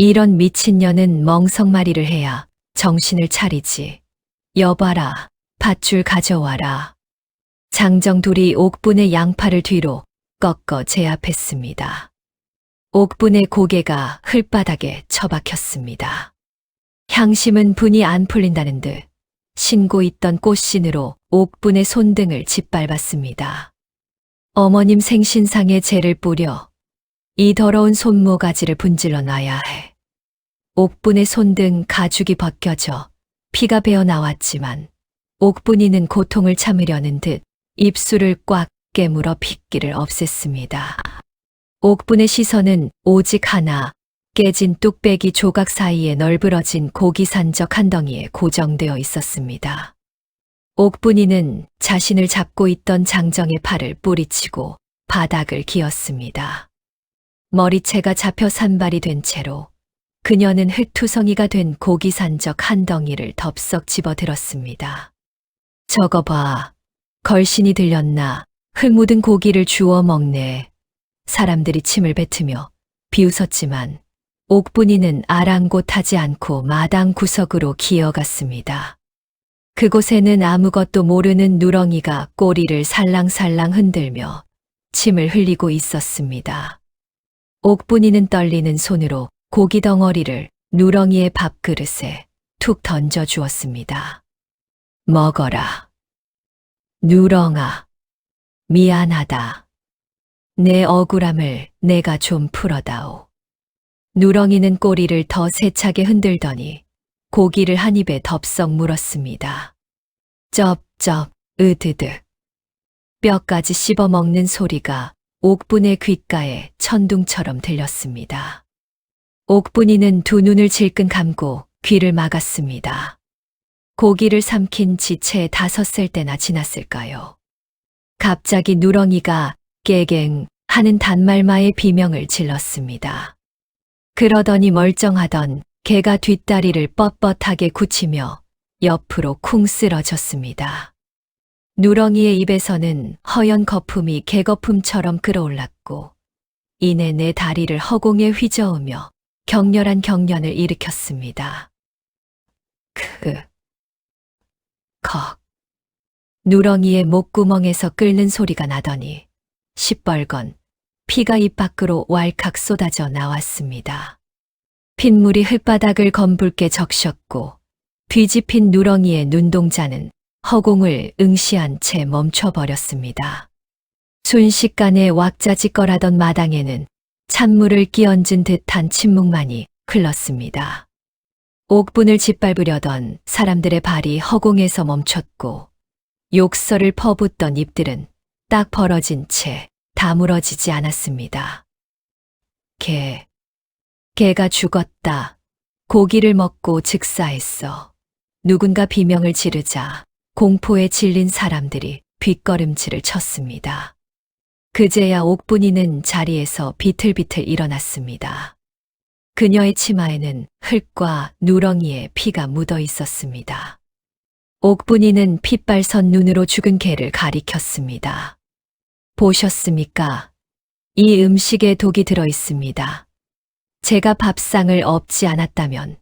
이런 미친년은 멍석마리를 해야 정신을 차리지. 여봐라, 밧줄 가져와라. 장정둘이 옥분의 양팔을 뒤로 꺾어 제압했습니다. 옥분의 고개가 흙바닥에 처박혔습니다. 향심은 분이 안 풀린다는 듯 신고 있던 꽃신으로 옥분의 손등을 짓밟았습니다. 어머님 생신상에 재를 뿌려 이 더러운 손모가지를 분질러 놔야 해. 옥분의 손등 가죽이 벗겨져 피가 배어 나왔지만 옥분이는 고통을 참으려는 듯 입술을 꽉 깨물어 핏기를 없앴습니다. 옥분의 시선은 오직 하나, 깨진 뚝배기 조각 사이에 널브러진 고기 산적 한 덩이에 고정되어 있었습니다. 옥분이는 자신을 잡고 있던 장정의 팔을 뿌리치고 바닥을 기었습니다. 머리채가 잡혀 산발이 된 채로 그녀는 흙투성이가 된 고기 산적 한 덩이를 덥석 집어들었습니다. 저거 봐. 걸신이 들렸나. 흙 묻은 고기를 주워 먹네. 사람들이 침을 뱉으며 비웃었지만 옥분이는 아랑곳하지 않고 마당 구석으로 기어갔습니다. 그곳에는 아무것도 모르는 누렁이가 꼬리를 살랑살랑 흔들며 침을 흘리고 있었습니다. 옥분이는 떨리는 손으로 고기 덩어리를 누렁이의 밥그릇에 툭 던져 주었습니다. 먹어라. 누렁아, 미안하다. 내 억울함을 내가 좀 풀어다오. 누렁이는 꼬리를 더 세차게 흔들더니 고기를 한 입에 덥석 물었습니다. 쩝쩝, 으드득. 뼈까지 씹어 먹는 소리가 옥분의 귓가에 천둥처럼 들렸습니다. 옥분이는 두 눈을 질끈 감고 귀를 막았습니다. 고기를 삼킨 지채 5살 때나 지났을까요? 갑자기 누렁이가 깨갱 하는 단말마의 비명을 질렀습니다. 그러더니 멀쩡하던 개가 뒷다리를 뻣뻣하게 굳히며 옆으로 쿵 쓰러졌습니다. 누렁이의 입에서는 허연 거품이 개거품처럼 끓어올랐고 이내 내 다리를 허공에 휘저으며 격렬한 경련을 일으켰습니다. 컥. 누렁이의 목구멍에서 끓는 소리가 나더니 시뻘건 피가 입 밖으로 왈칵 쏟아져 나왔습니다. 핏물이 흙바닥을 검붉게 적셨고 뒤집힌 누렁이의 눈동자는 허공을 응시한 채 멈춰버렸습니다. 순식간에 왁자지껄하던 마당에는 찬물을 끼얹은 듯한 침묵만이 흘렀습니다. 옥분을 짓밟으려던 사람들의 발이 허공에서 멈췄고 욕설을 퍼붓던 입들은 딱 벌어진 채 다물어지지 않았습니다. 개가 죽었다. 고기를 먹고 즉사했어. 누군가 비명을 지르자 공포에 질린 사람들이 뒷걸음질을 쳤습니다. 그제야 옥분이는 자리에서 비틀비틀 일어났습니다. 그녀의 치마에는 흙과 누렁이의 피가 묻어 있었습니다. 옥분이는 핏발선 눈으로 죽은 개를 가리켰습니다. 보셨습니까? 이 음식에 독이 들어 있습니다. 제가 밥상을 엎지 않았다면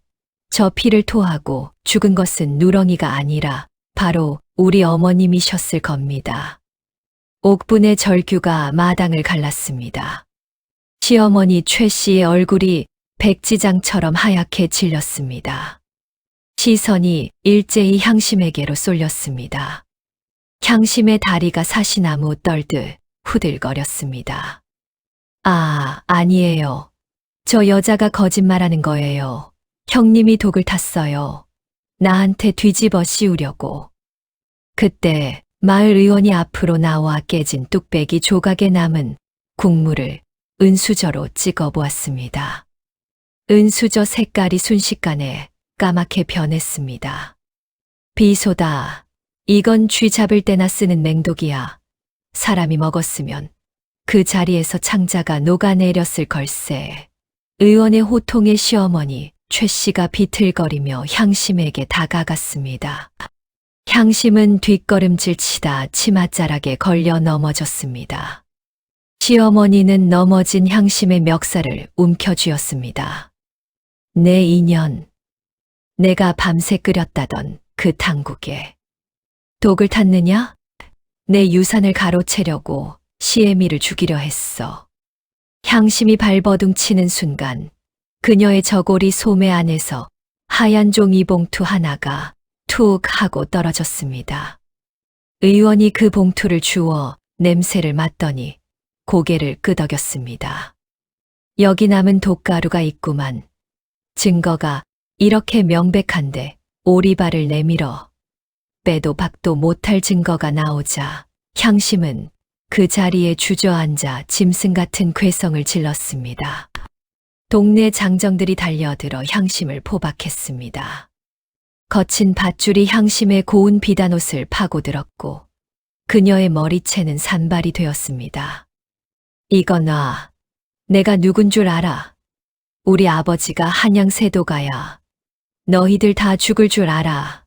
저 피를 토하고 죽은 것은 누렁이가 아니라 바로 우리 어머님이셨을 겁니다. 옥분의 절규가 마당을 갈랐습니다. 시어머니 최 씨의 얼굴이 백지장처럼 하얗게 질렸습니다. 시선이 일제히 향심에게로 쏠렸습니다. 향심의 다리가 사시나무 떨듯 후들거렸습니다. 아니에요. 저 여자가 거짓말하는 거예요. 형님이 독을 탔어요. 나한테 뒤집어 씌우려고. 그때 마을 의원이 앞으로 나와 깨진 뚝배기 조각에 남은 국물을 은수저로 찍어 보았습니다. 은수저 색깔이 순식간에 까맣게 변했습니다. 비소다. 이건 쥐 잡을 때나 쓰는 맹독이야. 사람이 먹었으면 그 자리에서 창자가 녹아내렸을 걸세. 의원의 호통에 시어머니 최 씨가 비틀거리며 향심에게 다가갔습니다. 향심은 뒷걸음질 치다 치맛자락에 걸려 넘어졌습니다. 시어머니는 넘어진 향심의 멱살을 움켜쥐었습니다. 내 인연, 내가 밤새 끓였다던 그 탕국에 독을 탔느냐? 내 유산을 가로채려고 시애미를 죽이려 했어. 향심이 발버둥 치는 순간 그녀의 저고리 소매 안에서 하얀 종이 봉투 하나가 툭 하고 떨어졌습니다. 의원이 그 봉투를 주워 냄새를 맡더니 고개를 끄덕였습니다. 여기 남은 독가루가 있구만. 증거가 이렇게 명백한데 오리발을 내밀어 빼도 박도 못할 증거가 나오자 향심은 그 자리에 주저앉아 짐승 같은 괴성을 질렀습니다. 동네 장정들이 달려들어 향심을 포박했습니다. 거친 밧줄이 향심의 고운 비단옷을 파고들었고 그녀의 머리채는 산발이 되었습니다. 이거 놔. 내가 누군 줄 알아. 우리 아버지가 한양세도가야. 너희들 다 죽을 줄 알아.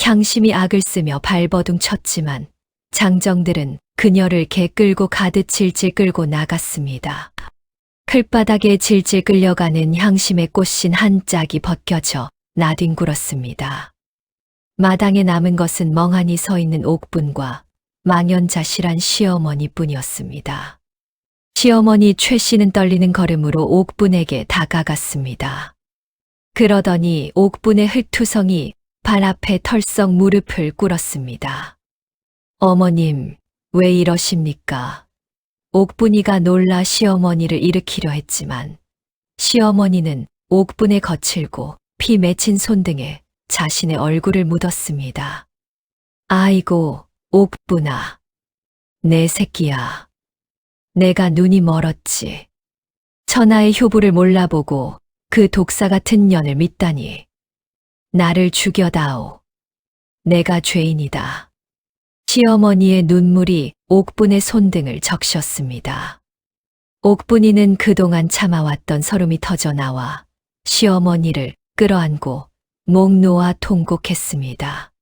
향심이 악을 쓰며 발버둥 쳤지만 장정들은 그녀를 개 끌고 가듯 질질 끌고 나갔습니다. 풀바닥에 질질 끌려가는 향심의 꽃신 한 짝이 벗겨져 나뒹굴었습니다. 마당에 남은 것은 멍하니 서 있는 옥분과 망연자실한 시어머니뿐이었습니다. 시어머니 최 씨는 떨리는 걸음으로 옥분에게 다가갔습니다. 그러더니 옥분의 흙투성이 발 앞에 털썩 무릎을 꿇었습니다. 어머님, 왜 이러십니까? 옥분이가 놀라 시어머니를 일으키려 했지만 시어머니는 옥분의 거칠고 피 맺힌 손등에 자신의 얼굴을 묻었습니다. 아이고, 옥분아. 내 새끼야. 내가 눈이 멀었지. 천하의 효부를 몰라보고 그 독사 같은 년을 믿다니. 나를 죽여다오. 내가 죄인이다. 시어머니의 눈물이 옥분의 손등을 적셨습니다. 옥분이는 그동안 참아왔던 서름이 터져 나와 시어머니를 끌어안고 목 놓아 통곡했습니다.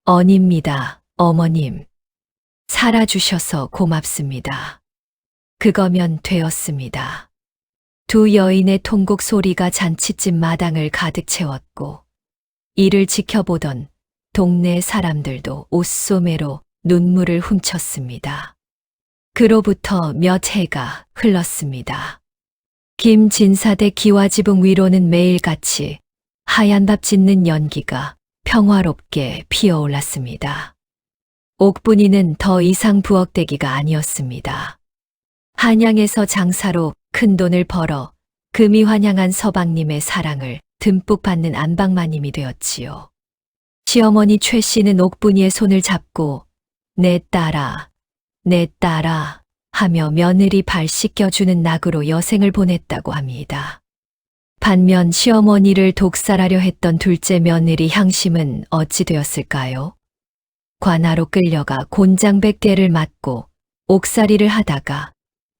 언입니다, 어머님. 살아주셔서 고맙습니다. 그거면 되었습니다. 두 여인의 통곡 소리가 잔치집 마당을 가득 채웠고 이를 지켜보던 동네 사람들도 옷소매로 눈물을 훔쳤습니다. 그로부터 몇 해가 흘렀습니다. 김진사댁 기와지붕 위로는 매일같이 하얀 밥 짓는 연기가 평화롭게 피어올랐습니다. 옥분이는 더 이상 부엌대기가 아니었습니다. 한양에서 장사로 큰 돈을 벌어 금이 환양한 서방님의 사랑을 듬뿍 받는 안방마님이 되었지요. 시어머니 최 씨는 옥분이의 손을 잡고 내 딸아, 내 딸아 하며 며느리 발 씻겨주는 낙으로 여생을 보냈다고 합니다. 반면 시어머니를 독살하려 했던 둘째 며느리 향심은 어찌 되었을까요? 관아로 끌려가 곤장백대를 맞고 옥살이를 하다가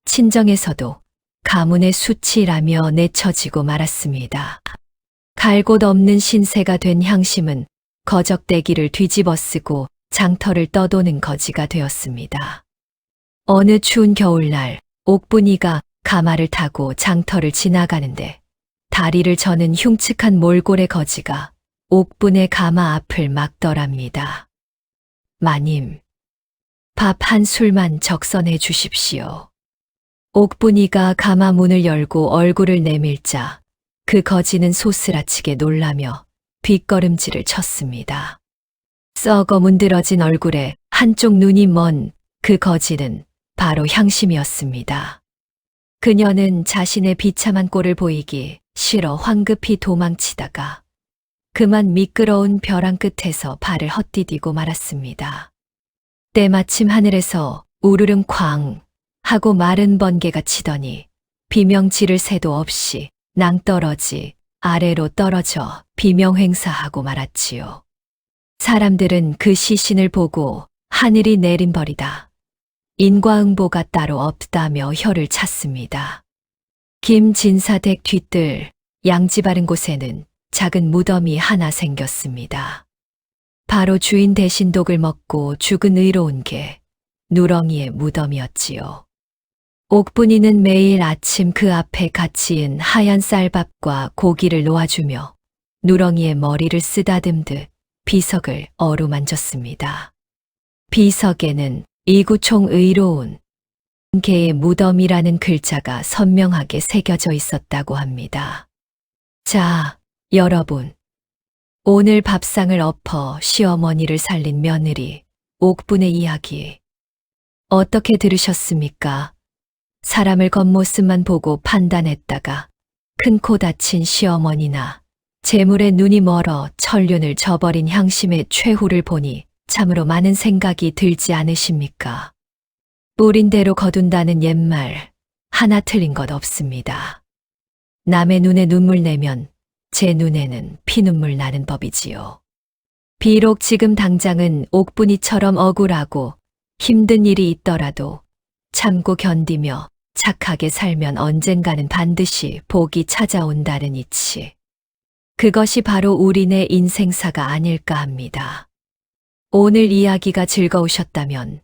친정에서도 가문의 수치라며 내쳐지고 말았습니다. 갈 곳 없는 신세가 된 향심은 거적대기를 뒤집어 쓰고 장터를 떠도는 거지가 되었습니다. 어느 추운 겨울날 옥분이가 가마를 타고 장터를 지나가는데 다리를 저는 흉측한 몰골의 거지가 옥분의 가마 앞을 막더랍니다. 마님, 밥 한 술만 적선해 주십시오. 옥분이가 가마 문을 열고 얼굴을 내밀자 그 거지는 소스라치게 놀라며 뒷걸음질을 쳤습니다. 썩어 문드러진 얼굴에 한쪽 눈이 먼 그 거지는 바로 향심이었습니다. 그녀는 자신의 비참한 꼴을 보이기 싫어 황급히 도망치다가 그만 미끄러운 벼랑 끝에서 발을 헛디디고 말았습니다. 때마침 하늘에서 우르릉 쾅 하고 마른 번개가 치더니 비명지를 새도 없이 낭떠러지 아래로 떨어져 비명행사하고 말았지요. 사람들은 그 시신을 보고 하늘이 내린 벌이다. 인과응보가 따로 없다며 혀를 찼습니다. 김진사댁 뒤뜰 양지 바른 곳에는 작은 무덤이 하나 생겼습니다. 바로 주인 대신 독을 먹고 죽은 의로운 개 누렁이의 무덤이었지요. 옥분이는 매일 아침 그 앞에 갓 지은 하얀 쌀밥과 고기를 놓아주며 누렁이의 머리를 쓰다듬듯 비석을 어루만졌습니다. 비석에는 이구총 의로운 개의 무덤이라는 글자가 선명하게 새겨져 있었다고 합니다. 자, 여러분. 오늘 밥상을 엎어 시어머니를 살린 며느리 옥분의 이야기 어떻게 들으셨습니까? 사람을 겉모습만 보고 판단했다가 큰 코 다친 시어머니나 재물에 눈이 멀어 천륜을 저버린 향심의 최후를 보니 참으로 많은 생각이 들지 않으십니까? 뿌린 대로 거둔다는 옛말 하나 틀린 것 없습니다. 남의 눈에 눈물 내면 제 눈에는 피눈물 나는 법이지요. 비록 지금 당장은 옥분이처럼 억울하고 힘든 일이 있더라도 참고 견디며 착하게 살면 언젠가는 반드시 복이 찾아온다는 이치. 그것이 바로 우리네 인생사가 아닐까 합니다. 오늘 이야기가 즐거우셨다면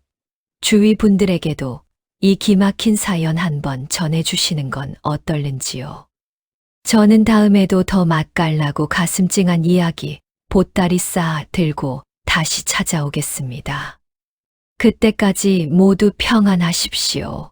주위 분들에게도 이 기막힌 사연 한번 전해주시는 건 어떨는지요. 저는 다음에도 더 맛깔나고 가슴 찡한 이야기 보따리 쌓아 들고 다시 찾아오겠습니다. 그때까지 모두 평안하십시오.